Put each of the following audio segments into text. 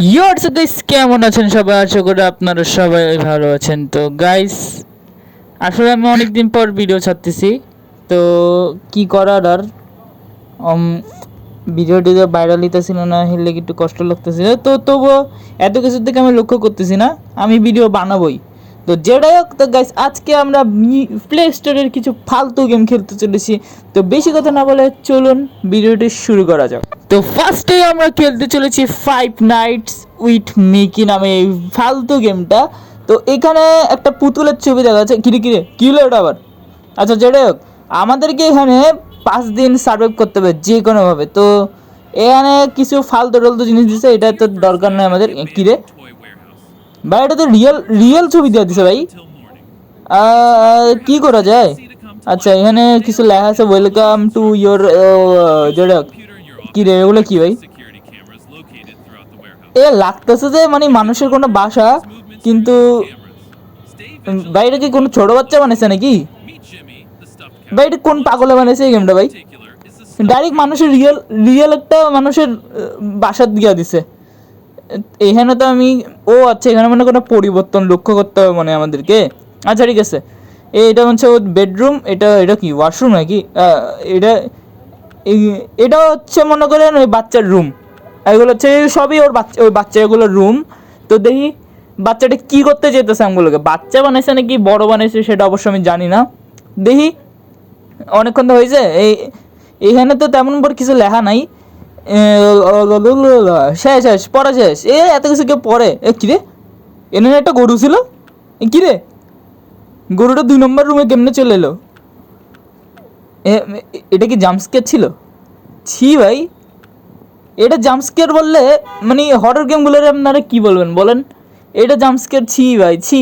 Yours guys, কেমন আছেন সবাই? আশা করি আপনারা সবাই ভালো আছেন। তো গাইস, আসলে আমি অনেকদিন পর ভিডিও ছাড়তেছি। তো কি করার আর ভিডিওটি ভাইরাল হইতেছিল না, হেললে একটু কষ্ট লাগতেছিল। তো তবুও এত কিছু থেকে আমি লক্ষ্য করতেছি না, আমি ভিডিও বানাবোই। তো যেটাই হোক, তো গাইস আজকে আমরা প্লে স্টোরের কিছু ফালতু গেম খেলতে চলেছি। তো বেশি কথা না বলে চলুন ভিডিওটি শুরু করা যাক। তো ফার্স্টে আমরা খেলতে চলেছি ফাইভ নাইটস উইথ মিকি নামে এই ফালতু গেমটা। তো এখানে একটা পুতুলের ছবি দেখা যাচ্ছে। কিরে কিরে কি হলো এটা আবার? আচ্ছা যেটাই হোক, আমাদেরকে এখানে 5 দিন সার্ভাইভ করতে হবে যে কোনোভাবে। তো এখানে কিছু ফালতু টালতু জিনিস দিচ্ছে, এটা তো দরকার নয় আমাদের। কিরে ভাই, এটা তো রিয়েল রিয়েল ছবি দেওয়া দিছে ভাই। কি করা যায়? আচ্ছা এখানে কিছু লেখা আছে, ওয়েলকাম টু ইয়োর যেটা। কি রে এগুলো কি ভাই? এ লাগতেছে যে মানে মানুষের কোনো বাসা, কিন্তু ভাই এটা কি কোনো ছোট বাচ্চা বানাইছে নাকি? ভাই এটা কোন পাগলে বানাইছে এই গেমটা ভাই? ডাইরেক্ট মানুষের রিয়েল রিয়েল একটা মানুষের বাসা দিয়া দিছে। এখানে তো আমি, ও আচ্ছা এখানে মানে কোনো পরিবর্তন লক্ষ্য করতে হবে মানে আমাদেরকে। আচ্ছা ঠিক আছে, এটা হচ্ছে ওর বেডরুম। এটা এটা কি ওয়াশরুম নাকি? এটা এটা হচ্ছে মনে করেন ওই বাচ্চার রুম। এগুলো হচ্ছে সবই ওর বাচ্চা, ওই বাচ্চা এগুলোর রুম। তো দেখি বাচ্চাটা কি করতে যেতেছে আমগুলোকে। বাচ্চা বানাইছে নাকি বড় বানাইছে সেটা অবশ্য আমি জানি না। দেখি অনেকক্ষণ তো হয়েছে। এইখানে তো তেমন বড় কিছু লেখা নাই। শেষ শেষ পড়া শেষ। এত কিছু কেউ পড়ে? কিরে এনে একটা গরু ছিল। কিরে গরুটা 2 নম্বর রুমে কেমনে চলে এলো? এটা কি জাম্পস্কেয়ার ছিল? ছি ভাই, এটা জাম্পস্কেয়ার বললে মানে হরর গেমগুলোর আপনারা কি বলবেন বলেন? এটা জাম্পস্কেয়ার ছি ভাই ছি।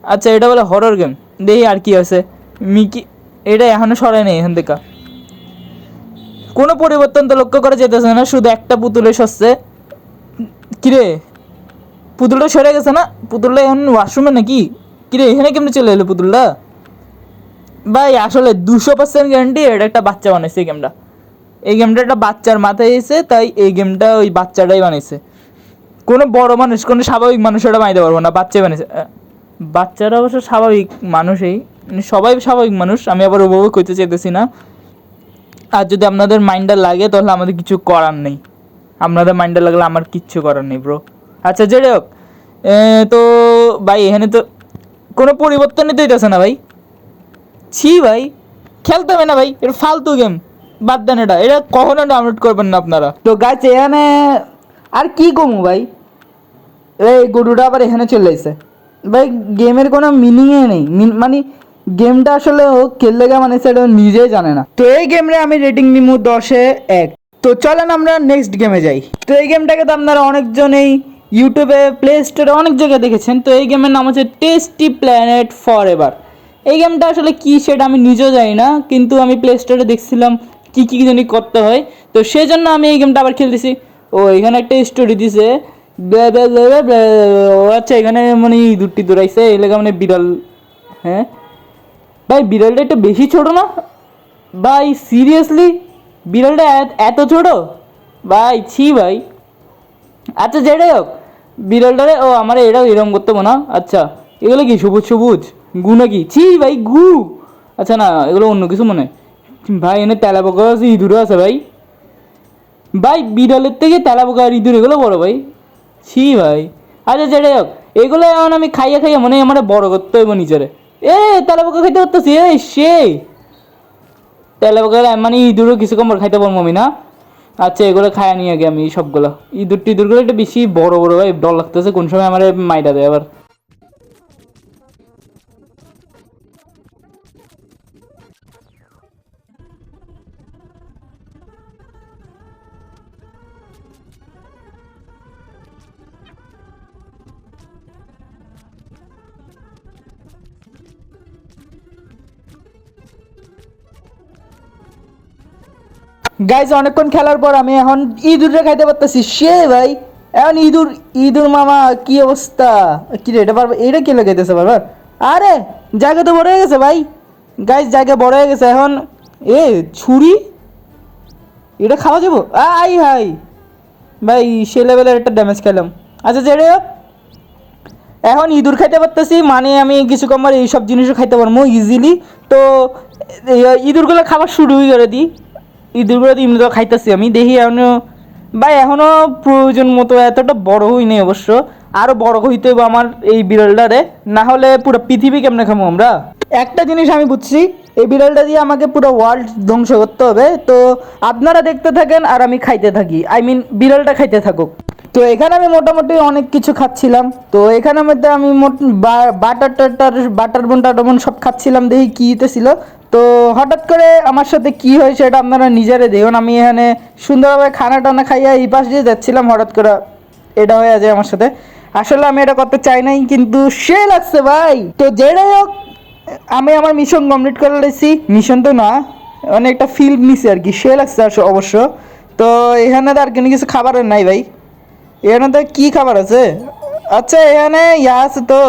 আচ্ছা এটা বলে হরর গেম। দেখি আর কি আছে। মিকি এটা এখনো সরাই নেই এখান থেকে। কোনো পরিবর্তন তো লক্ষ্য করা যেতেছে না, শুধু একটা পুতুলে সরছে। কিরে পুতুলটা সরে গেছে না? পুতুলটা এখন ওয়াশরুমে নাকি? কিরে এখানে কেমনে চলে এলো পুতুলটা? ভাই আসলে 200% গ্যারান্টি এটা একটা বাচ্চা বানাইছে এই গেমটা। এই গেমটা একটা বাচ্চার মাথায় এসে, তাই এই গেমটা ওই বাচ্চাটাই বানাইছে। কোনো বড় মানুষ, কোনো স্বাভাবিক মানুষ এটা বানাইতে পারবো না, বাচ্চাই বানিয়েছে। বাচ্চারা অবশ্য স্বাভাবিক মানুষই, মানে সবাই স্বাভাবিক মানুষ, আমি আবার ওভাবে কইতে চাইতেছি না। আর যদি আপনাদের মাইন্ডটা লাগে তাহলে আমাদের কিছু করার নেই। আপনাদের মাইন্ডটা লাগলে আমার কিচ্ছু করার নেই ব্রো। আচ্ছা যেটাই হোক, তো ভাই এখানে তো কোনো পরিবর্তনই তো হইতেছে না ভাই। ছি ভাই, খেলতে হবে না ভাই, এটা ফালতু গেম। বাদ দেন, এটা এটা কখনো ডাউনলোড করবেন না আপনারা। তো গাছ এখানে আর কি কমু ভাই? এই গরুটা আবার এখানে চলে এসেছে ভাই। গেমের কোনো মিনিংই নেই, মানে গেমটা আসলে ও খেললে গা মানে সেটা নিজেই জানে না। তো এই গেমে আমি রেটিং নিমু 10-এ 1। তো চলেন আমরা নেক্সট গেমে যাই। তো এই গেমটাকে তো আপনারা অনেকজনেই ইউটিউবে প্লে স্টোরে অনেক জায়গায় দেখেছেন। তো এই গেমের নাম হচ্ছে টেস্টি প্ল্যানেট ফর এভার। এই গেমটা আসলে কি সেটা আমি নিজেও জানি না, কিন্তু আমি প্লে স্টোরে দেখছিলাম কি কি জানি করতে হয়। তো সেই জন্য আমি এই গেমটা আবার খেলতেছি। ও এখানে একটা স্টোরি দিছে। আচ্ছা এখানে মানে ইঁদুরটি দৌড়াইছে এলাকা মানে বিড়াল। হ্যাঁ ভাই, বিড়ালটা একটু বেশি ছোট না ভাই? সিরিয়াসলি বিড়ালটা এত ছোট ভাই? ছি ভাই। আচ্ছা যেটাই হোক, বিড়ালটারে ও আমার এটাও এরকম করতে না। আচ্ছা এগুলো কি সবুজ সবুজ গু নাকি? ছি ভাই গু। আচ্ছা না, এগুলো অন্য কিছু মনে হয় ভাই। এনে তেলা পোকা আছে, ইঁদুরও আছে ভাই। ভাই বিড়ালের থেকে তেলা পোকা আর ইঁদুর এগুলো বড় ভাই। ছি ভাই। আচ্ছা যেটাই হোক, এগুলো এখন আমি খাইয়ে খাইয়ে মনে হয় আমার বড় করতে হইব নিজেরে। তেলা পোকা খাইতে পারতেছি সে তেলা পোকা মানে ইঁদুরও কিছু কম খাইতে পারবো আমি না। আচ্ছা এগুলো খায়া নিয়ে আগে আমি সবগুলো। ইঁদুর টিঁদুরগুলো একটু বেশি বড় বড় ভাই, ডর লাগতেছে কোন সময় আমার মাইটা দেয় আবার। গাইজ অনেকক্ষণ খেলার পর আমি এখন ইঁদুরটা খাইতে পারতেছি সে ভাই। এখন ইঁদুর ইঁদুর মামা কি অবস্থা? কি রে এটা বারবার এটা কে লাগাইতেছে বারবার? আরে জায়গা তো বড় হয়ে গেছে ভাই। গাইজ জায়গা বড় হয়ে গেছে এখন। ছুরি এটা খাওয়া যাবো? আই হাই ভাই সে লেভেলের একটা ড্যামেজ খেলাম। আচ্ছা যেটা এখন ইঁদুর খাইতে পারতেছি, মানে আমি কিছু কমার এইসব জিনিসও খাইতে পারবো ইজিলি। তো ইঁদুরগুলো খাবার শুরু করে দিই। ইঁদুরগুলো তো এমনি তো খাইতেছি আমি, দেখি এখনও ভাই এখনও প্রয়োজন মতো এতটা বড় হই নাই অবশ্য, আরও বড় হইতে হবে আমার এই বিড়ালটারে, না হলে পুরো পৃথিবী কেমনে খামো আমরা। একটা জিনিস আমি বুঝছি, এই বিড়ালটা দিয়ে আমাকে পুরো ওয়ার্ল্ড ধ্বংস করতে হবে। তো আপনারা দেখতে থাকেন আর আমি খাইতে থাকি, আই মিন বিড়ালটা খাইতে থাকুক। তো এখানে আমি মোটামুটি অনেক কিছু খাচ্ছিলাম। তো এখানের মধ্যে আমি বাটার টাটার বাটার বোন টাটার বোন সব খাচ্ছিলাম, দেখি কী ছিল। তো হঠাৎ করে আমার সাথে কি হয়েছে এটা আপনারা নিজেরে দেখুন। আমি এখানে সুন্দরভাবে খানা টানা খাইয়া এই পাশ দিয়ে যাচ্ছিলাম, হঠাৎ করে এটা হয়ে যায় আমার সাথে। আসলে আমি এটা করতে চাই নাই, কিন্তু সে লাগছে ভাই। তো যেটাই হোক, আমি আমার মিশন কমপ্লিট করে নিয়েছি। মিশন তো না, মানে একটা ফিল্ম নিছি আর কি, সে লাগছে অবশ্য। তো এখানে তো আর কিছু খাবারের নাই ভাই। এখানে তো কী খাবার আছে? আচ্ছা এখানে আছে তো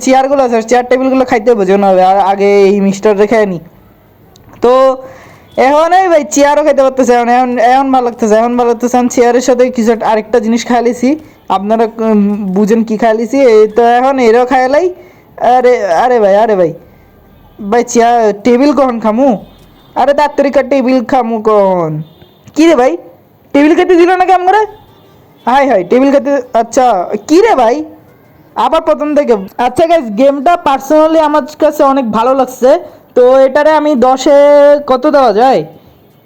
চেয়ারগুলো আছে, চেয়ার টেবিলগুলো খাইতে বোঝো না হবে, আর আগে এই মিস্টার রেখে আনি। তো এখন এই ভাই চেয়ারও খাইতে পারতেছে, এখন এখন এখন ভালো লাগতেছে, এখন ভালো লাগতেছে। আমি চেয়ারের সাথে কিছু আরেকটা জিনিস খাইলিছি, আপনারা বুঝেন কি খাইলিছি। এই তো এখন এরও খাইলাই। আরে আরে ভাই, আরে ভাই ভাই চেয়ার টেবিল কখন খামু? আরে তাড়াতাড়ি টেবিল খামু কখন? কী রে ভাই, টেবিল খেতে দিল না কেমন করে? হাই হাই টেবিল খেতে, আচ্ছা কী রে ভাই আবার প্রথম থেকে। আচ্ছা গাইস, গেমটা পার্সোনালি আমার কাছে অনেক ভালো লাগছে। তো এটারে আমি 10-এ কত দেওয়া যায়?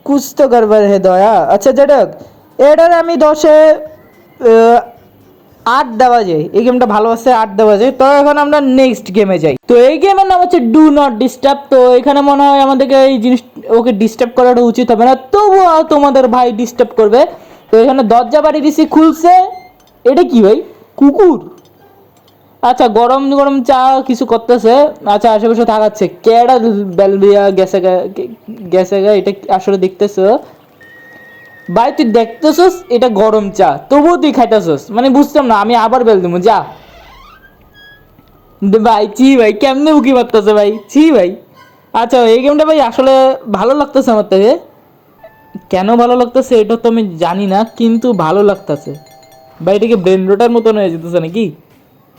কুছ তো গড়বড় হে দয়া। আচ্ছা যেটা হোক, এটারে আমি 10-এ 8 দেওয়া যায়। এই গেমটা ভালো আছে, 8 দেওয়া যায়। তো এখন আমরা নেক্সট গেমে যাই। তো এই গেমের নাম হচ্ছে ডু নট ডিস্টার্ব। তো এখানে মনে হয় আমাদেরকে এই জিনিস ওকে ডিস্টার্ব করাটা উচিত হবে না, তবুও তোমাদের ভাই ডিস্টার্ব করবে। তো এখানে দরজা বাড়ি দিছি, খুলছে। এটা কি ভাই, কুকুর? আচ্ছা গরম গরম চা কিছু করতেছে। আচ্ছা আশেপাশে থাকাচ্ছে, কেডা বেল দিয়া গেছে গেছে গা, এটা আসলে দেখতেছো ভাই? তুই দেখতেছস এটা গরম চা, তবুও তুই খাইতেছস, মানে বুঝতাম না। আমি আবার বেল দেবো যা। ভাই ছি ভাই, কেমনে উকি মারতেছে ভাই, ছি ভাই। আচ্ছা এই গেমটা ভাই আসলে ভালো লাগতেছে আমার থেকে। কেন ভালো লাগতেছে এটা তো আমি জানি না, কিন্তু ভালো লাগতেছে ভাই। এটাকে ব্রেন রোটার মতন হয়ে যেতেছে নাকি?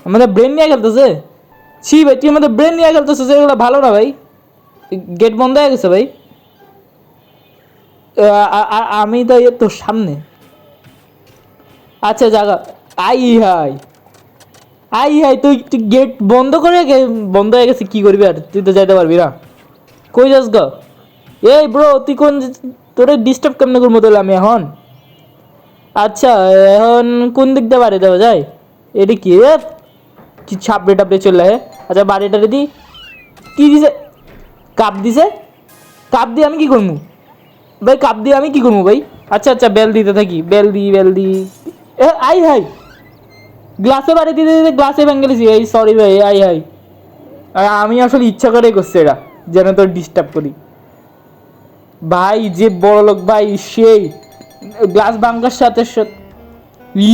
আমাদের ব্রেন নিয়ে খেলতেছে? ছি ভাই, তুই আমাদের ব্রেন নিয়ে খেলতেছিস, এগুলো ভালো না ভাই। গেট বন্ধ হয়ে গেছে ভাই। আমি তো তোর সামনে। আচ্ছা জায়গা, আই হাই আই হাই, তুই তুই গেট বন্ধ করে বন্ধ হয়ে গেছে, কি করবি আর? তুই তো যাইতে পারবি না। কই যাস গো? এই ব্রো তুই কোন, তোরে ডিস্টার্ব কেমনে করবো তাহলে আমি এখন? আচ্ছা এখন কোন দিক দিয়ে বাড়ি দেওয়া যায়? এটা কি রে, কি ছাপড়ে টাপড়ে চলে? আচ্ছা বাড়িটারে দি। কি দিছে? কাপ দিছে? কাপ দিয়ে আমি কি করবো ভাই? কাপ দিয়ে আমি কি করবো ভাই? আচ্ছা আচ্ছা বেল দিতে থাকি, বেল দি বেল দি। এ আই হাই, গ্লাসে বাড়ি দিতে দিতে গ্লাসে ভেঙে গেছি। এই সরি ভাই, আই হাই। আর আমি আসলে ইচ্ছা করেই করছি এটা, যেন তোর ডিস্টার্ব করি। ভাই যে বড় লোক ভাই, সেই গ্লাস ভাঙার সাথে সাথে।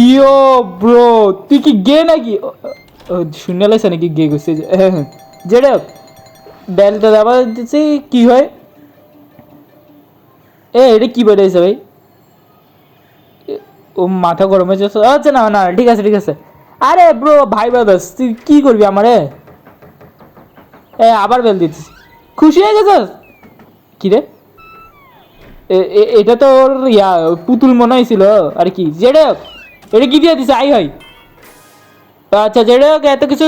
ইয়ো ব্রো, তুই কি গে নাকি? শুনে লাগছে নাকি গে করছে? যেটা বেলটা দাবা দিচ্ছি, কি হয়? এটা কি বেড়েছে ভাই? ও মাথা গরম হয়েছে। আচ্ছা না না ঠিক আছে ঠিক আছে। আরে ব্রো ভাই ব্রাদার্স, তুই কি করবি আমারে? আবার বেল দিচ্ছিস, খুশি হয়ে গেছিস? কি রে, এটা তো ওর পুতুল মনে হয়েছিল আর কি। যেটা হোক, এটা কি দিয়ে দিছে? আই হয়। আচ্ছা যেটা হোক, এত কিছু।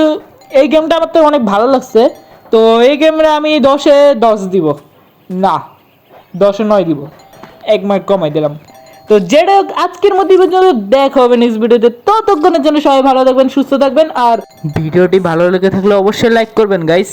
এই গেমটা আমার তো অনেক ভালো লাগছে। তো এই গেমটা আমি 10-এ 10 দিব না, 10-এ 9 দিব, 1 মার্ক কমাই দিলাম। তো যেটা হোক, আজকের মধ্যে পর্যন্ত দেখা হবে নেক্সট ভিডিওতে। ততক্ষণের জন্য সবাই ভালো থাকবেন, সুস্থ থাকবেন। আর ভিডিওটি ভালো লেগে থাকলে অবশ্যই লাইক করবেন গাইস।